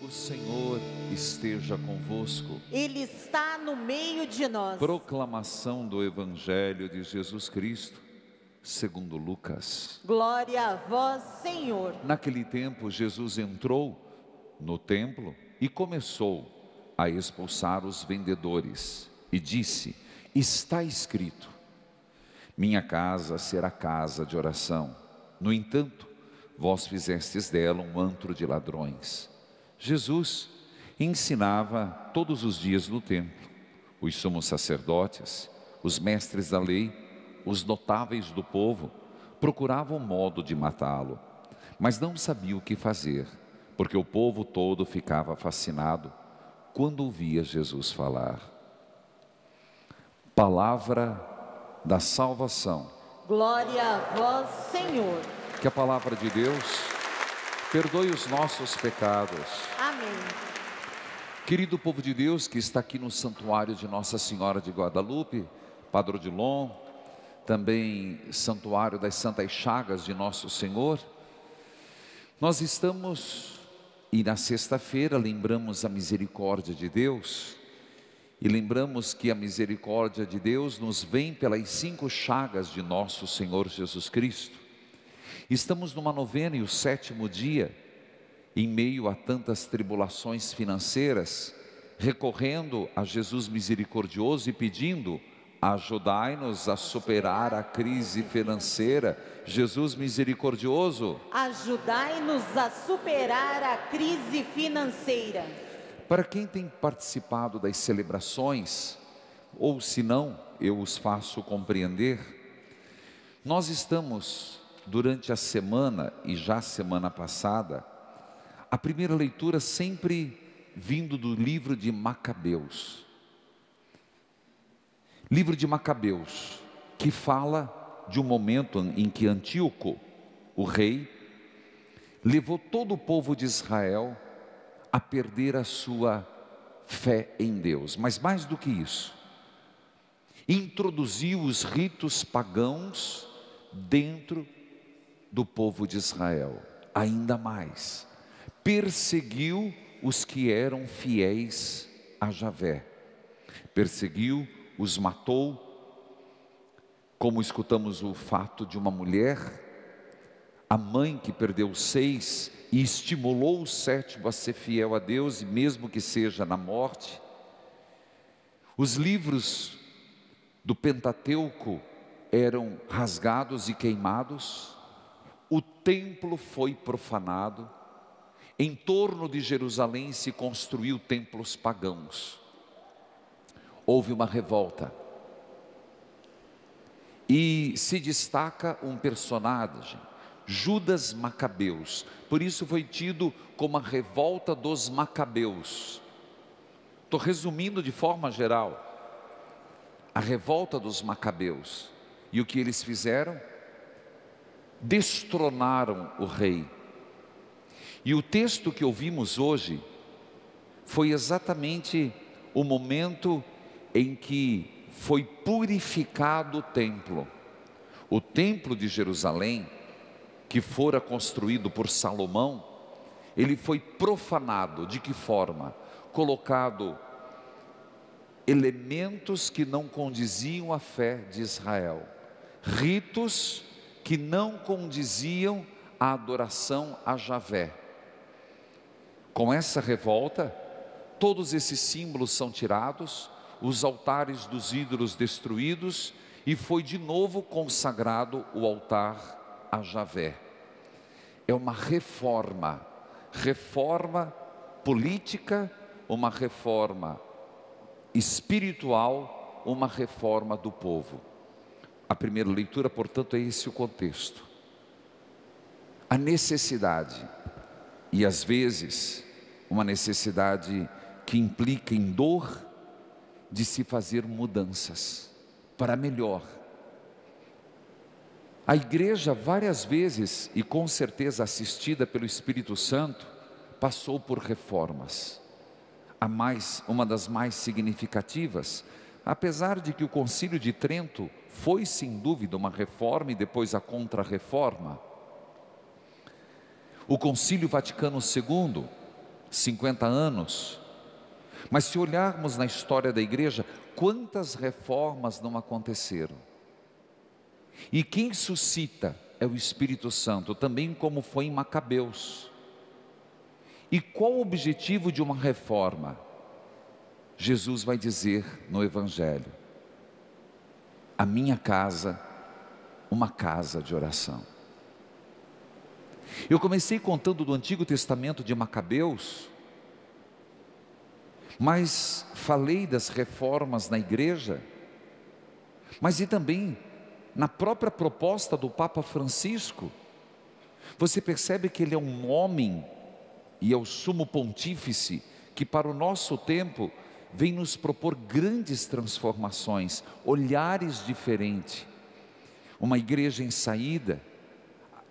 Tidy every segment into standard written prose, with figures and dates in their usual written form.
O Senhor esteja convosco. Ele está no meio de nós. Proclamação do Evangelho de Jesus Cristo, segundo Lucas. Glória a vós, Senhor. Naquele tempo, Jesus entrou no templo e começou a expulsar os vendedores e disse: está escrito, minha casa será casa de oração. No entanto, vós fizestes dela um antro de ladrões. Jesus ensinava todos os dias no templo. Os sumos sacerdotes, os mestres da lei, os notáveis do povo procuravam modo de matá-lo, mas não sabiam o que fazer, porque o povo todo ficava fascinado quando ouvia Jesus falar. Palavra da salvação. Glória a vós, Senhor. Que a palavra de Deus perdoe os nossos pecados. Amém. Querido povo de Deus que está aqui no santuário de Nossa Senhora de Guadalupe, Padre Odilon, também santuário das Santas Chagas de Nosso Senhor, nós estamos, e na sexta-feira lembramos a misericórdia de Deus, e lembramos que a misericórdia de Deus nos vem pelas 5 chagas de Nosso Senhor Jesus Cristo. Estamos numa novena e o 7º dia, em meio a tantas tribulações financeiras, recorrendo a Jesus misericordioso e pedindo: ajudai-nos a superar a crise financeira. Jesus misericordioso, ajudai-nos a superar a crise financeira. Para quem tem participado das celebrações, ou se não, eu os faço compreender, nós estamos durante a semana e já semana passada, a primeira leitura sempre vindo do livro de Macabeus. Livro de Macabeus, que fala de um momento em que Antíoco, o rei, levou todo o povo de Israel a perder a sua fé em Deus. Mas mais do que isso, introduziu os ritos pagãos dentro do povo de Israel. Ainda mais, perseguiu os que eram fiéis a Javé. Perseguiu, os matou, como escutamos o fato de uma mulher, a mãe que perdeu 6 e estimulou o 7º a ser fiel a Deus, e mesmo que seja na morte. Os livros do Pentateuco eram rasgados e queimados, o templo foi profanado, em torno de Jerusalém se construiu templos pagãos. Houve uma revolta, e se destaca um personagem, Judas Macabeus, por isso foi tido como a revolta dos Macabeus. Estou resumindo de forma geral, a revolta dos Macabeus. E o que eles fizeram? Destronaram o rei. E o texto que ouvimos hoje foi exatamente o momento em que foi purificado o templo. O templo de Jerusalém, que fora construído por Salomão, ele foi profanado. De que forma? Colocado elementos que não condiziam à fé de Israel, ritos que não condiziam à adoração a Javé. Com essa revolta, todos esses símbolos são tirados, os altares dos ídolos destruídos, e foi de novo consagrado o altar a Javé. É uma reforma política, uma reforma espiritual, uma reforma do povo. A primeira leitura, portanto, é esse o contexto. A necessidade, e às vezes uma necessidade que implica em dor, de se fazer mudanças para melhor. A igreja várias vezes, e com certeza assistida pelo Espírito Santo, passou por reformas. Uma das mais significativas, apesar de que o Concílio de Trento foi sem dúvida uma reforma e depois a contra-reforma, o Concílio Vaticano II 50 anos. Mas se olharmos na história da igreja, quantas reformas não aconteceram? E quem suscita é o Espírito Santo, também como foi em Macabeus. E qual o objetivo de uma reforma? Jesus vai dizer no Evangelho: a minha casa, uma casa de oração. Eu comecei contando do Antigo Testamento de Macabeus, mas falei das reformas na igreja, mas e também na própria proposta do Papa Francisco. Você percebe que ele é um homem e é o sumo pontífice que para o nosso tempo vem nos propor grandes transformações, olhares diferentes. Uma igreja em saída.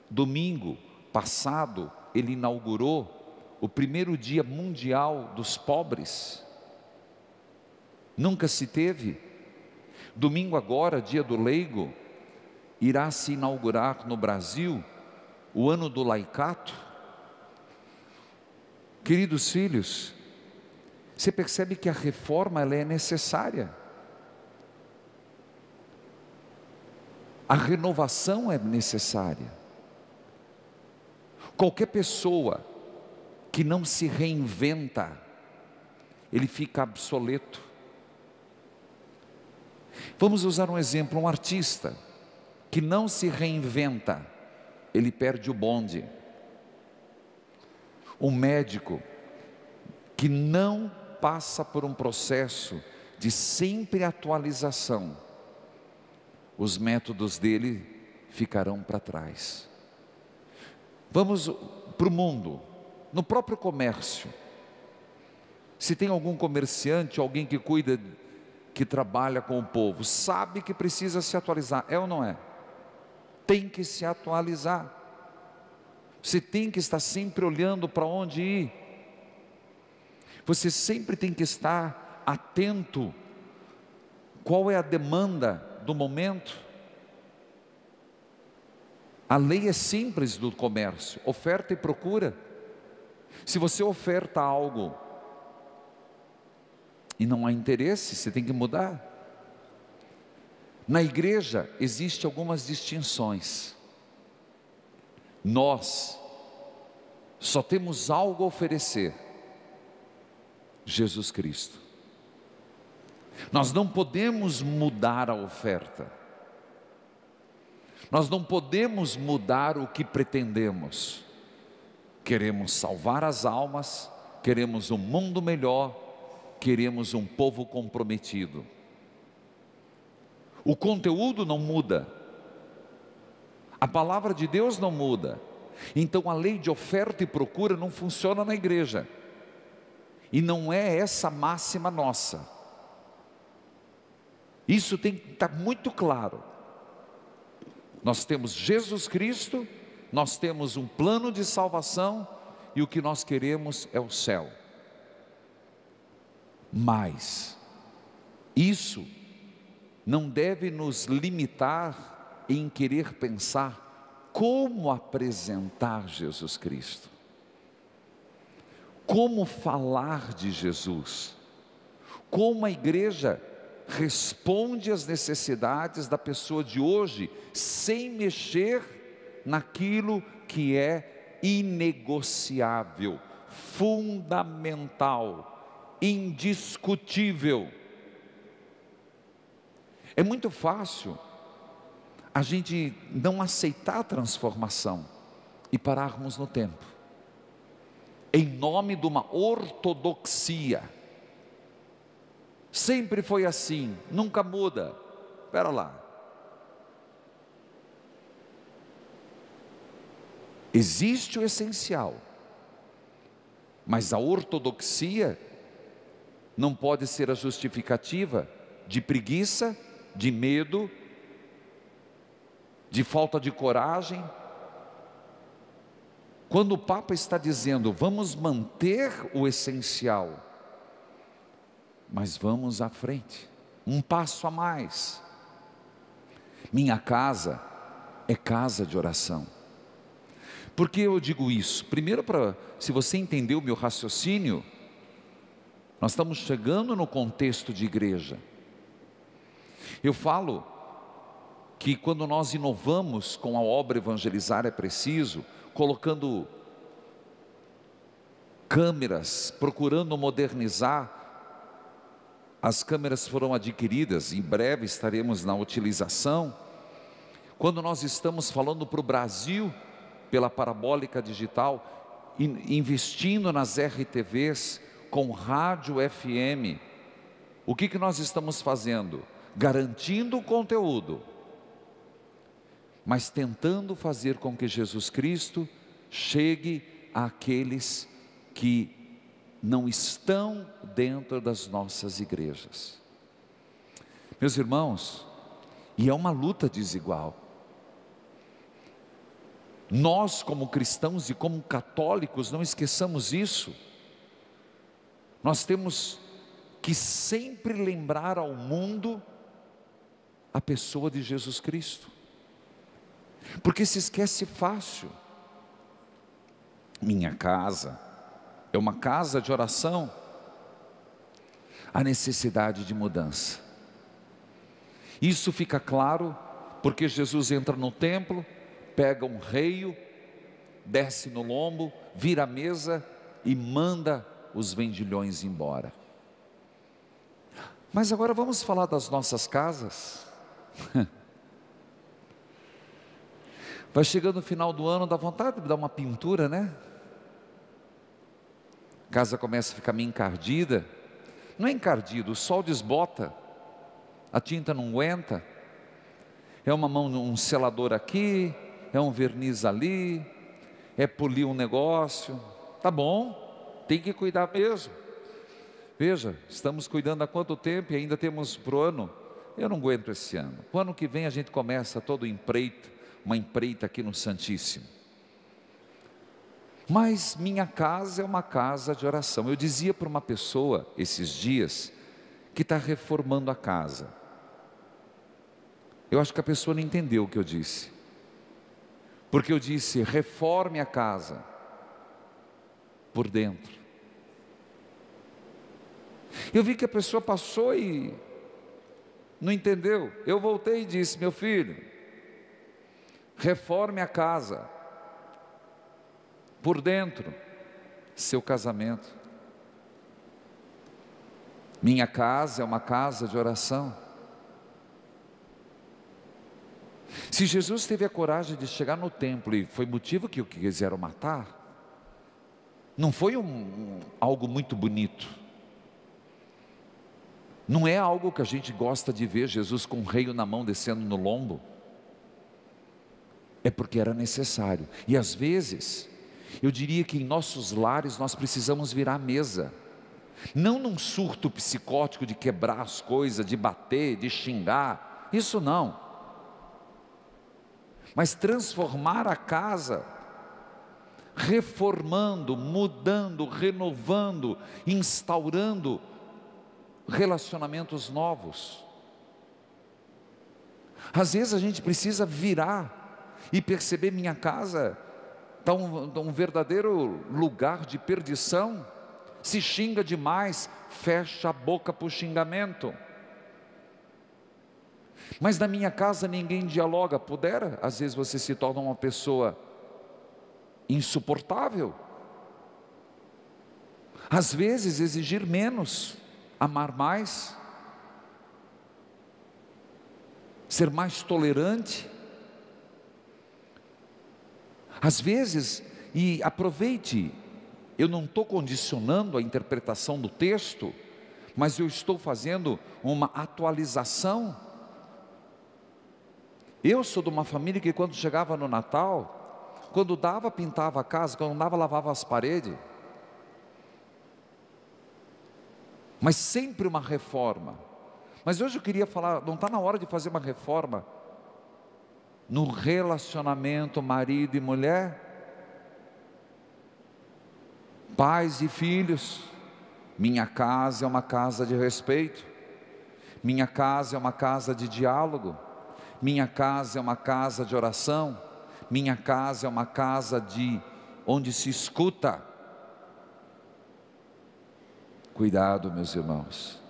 Domingo passado ele inaugurou o primeiro dia mundial dos pobres. Nunca se teve. Domingo agora, dia do leigo, irá se inaugurar no Brasil o ano do laicato. Queridos filhos, você percebe que a reforma ela é necessária. A renovação é necessária. Qualquer pessoa que não se reinventa, ele fica obsoleto. Vamos usar um exemplo, um artista que não se reinventa, ele perde o bonde. Um médico que não passa por um processo de sempre atualização, os métodos dele ficarão para trás. Vamos para o mundo, no próprio comércio. Se tem algum comerciante, alguém que cuida, que trabalha com o povo, sabe que precisa se atualizar, é ou não é? Tem que se atualizar. Você tem que estar sempre olhando para onde ir. Você sempre tem que estar atento. Qual é a demanda do momento? A lei é simples do comércio, oferta e procura. Se você oferta algo e não há interesse, você tem que mudar. Na igreja existem algumas distinções. Nós só temos algo a oferecer: Jesus Cristo. Nós não podemos mudar a oferta. Nós não podemos mudar o que pretendemos. Queremos salvar as almas, queremos um mundo melhor, queremos um povo comprometido. O conteúdo não muda, a palavra de Deus não muda. Então a lei de oferta e procura não funciona na igreja, e não é essa máxima nossa. Isso tem que estar muito claro. Nós temos Jesus Cristo, nós temos um plano de salvação, e o que nós queremos é o céu. Mas isso não deve nos limitar em querer pensar como apresentar Jesus Cristo, como falar de Jesus, como a igreja responde às necessidades da pessoa de hoje, sem mexer naquilo que é inegociável, fundamental, indiscutível. É muito fácil a gente não aceitar a transformação e pararmos no tempo, em nome de uma ortodoxia. Sempre foi assim, nunca muda. Espera lá. Existe o essencial, mas a ortodoxia não pode ser a justificativa de preguiça, de medo, de falta de coragem. Quando o Papa está dizendo, vamos manter o essencial, mas vamos à frente, um passo a mais. Minha casa é casa de oração. Por que eu digo isso? Primeiro, se você entender o meu raciocínio, nós estamos chegando no contexto de igreja. Eu falo que quando nós inovamos com a obra Evangelizar é Preciso, colocando câmeras, procurando modernizar, as câmeras foram adquiridas, em breve estaremos na utilização. Quando nós estamos falando para o Brasil, pela parabólica digital, investindo nas RTVs, com rádio FM, o que nós estamos fazendo? Garantindo o conteúdo, mas tentando fazer com que Jesus Cristo chegue àqueles que não estão dentro das nossas igrejas. Meus irmãos, e é uma luta desigual. Nós, como cristãos e como católicos, não esqueçamos isso. Nós temos que sempre lembrar ao mundo a pessoa de Jesus Cristo, porque se esquece fácil. Minha casa é uma casa de oração. A necessidade de mudança. Isso fica claro porque Jesus entra no templo, pega um reio, desce no lombo, vira a mesa e manda os vendilhões embora. Mas agora vamos falar das nossas casas. Vai chegando o final do ano, dá vontade de dar uma pintura, né? A casa começa a ficar meio encardida. Não é encardido, o sol desbota, a tinta não aguenta. É uma mão, um selador aqui, é um verniz ali, é polir um negócio. Tá bom, tem que cuidar mesmo. Veja, estamos cuidando há quanto tempo e ainda temos para o ano. Eu não aguento esse ano. O ano que vem a gente começa todo uma empreita aqui no Santíssimo. Mas minha casa é uma casa de oração. Eu dizia para uma pessoa esses dias que está reformando a casa. Eu acho que a pessoa não entendeu o que eu disse. Porque eu disse, reforme a casa por dentro. Eu vi que a pessoa passou e não entendeu. Eu voltei e disse, meu filho, reforme a casa por dentro, seu casamento. Minha casa é uma casa de oração. Se Jesus teve a coragem de chegar no templo e foi motivo que o quiseram matar, não foi algo muito bonito. Não é algo que a gente gosta de ver Jesus com um reio na mão descendo no lombo. É porque era necessário. E às vezes, eu diria que em nossos lares nós precisamos virar a mesa. Não num surto psicótico de quebrar as coisas, de bater, de xingar. Isso não. Mas transformar a casa, reformando, mudando, renovando, instaurando relacionamentos novos. Às vezes a gente precisa virar e perceber, minha casa está um verdadeiro lugar de perdição. Se xinga demais, fecha a boca para o xingamento. Mas na minha casa ninguém dialoga. Pudera, às vezes você se torna uma pessoa insuportável. Às vezes exigir menos, amar mais, ser mais tolerante. Às vezes, e aproveite, eu não estou condicionando a interpretação do texto, mas eu estou fazendo uma atualização. Eu sou de uma família que quando chegava no Natal, quando dava, pintava a casa, quando não dava, lavava as paredes. Mas sempre uma reforma. Mas hoje eu queria falar, não está na hora de fazer uma reforma no relacionamento marido e mulher, pais e filhos. Minha casa é uma casa de respeito, minha casa é uma casa de diálogo, minha casa é uma casa de oração, Minha casa é uma casa onde se escuta. Cuidado, meus irmãos.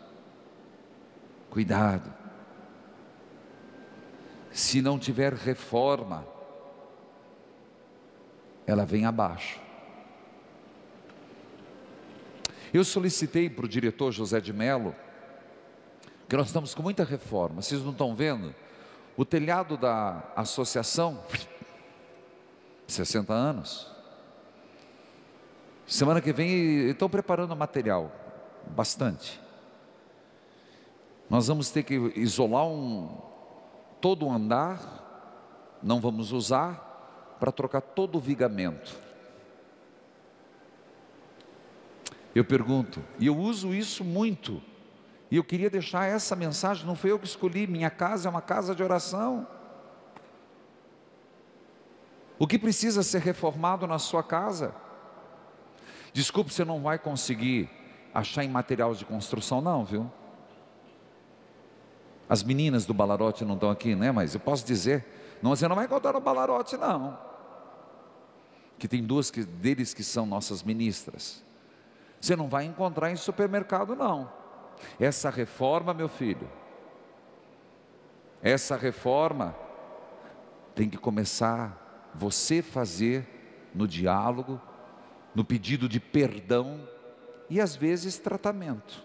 Cuidado. Se não tiver reforma, ela vem abaixo. Eu solicitei para o diretor José de Mello, que nós estamos com muita reforma. Vocês não estão vendo? O telhado da associação, 60 anos. Semana que vem estão preparando material, bastante. Nós vamos ter que isolar todo um andar, não vamos usar, para trocar todo o vigamento. Eu pergunto, e eu uso isso muito, e eu queria deixar essa mensagem, não foi eu que escolhi, minha casa é uma casa de oração. O que precisa ser reformado na sua casa? Desculpe, você não vai conseguir achar em material de construção não, viu? As meninas do Balarote não estão aqui, né? Mas eu posso dizer, não, você não vai encontrar no Balarote não. Que tem duas deles que são nossas ministras. Você não vai encontrar em supermercado não. Essa reforma, meu filho, essa reforma tem que começar você fazer no diálogo, no pedido de perdão e às vezes tratamento,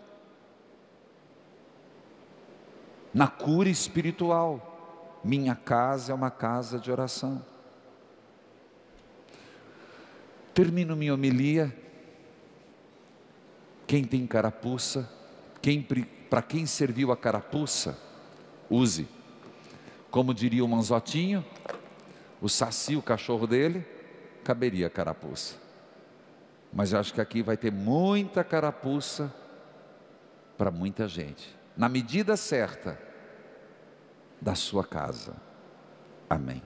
na cura espiritual. Minha casa é uma casa de oração. Termino minha homilia. Quem tem carapuça, para quem serviu a carapuça, use. Como diria o Manzotinho, o Saci, o cachorro dele, caberia a carapuça. Mas eu acho que aqui vai ter muita carapuça para muita gente, na medida certa da sua casa. Amém.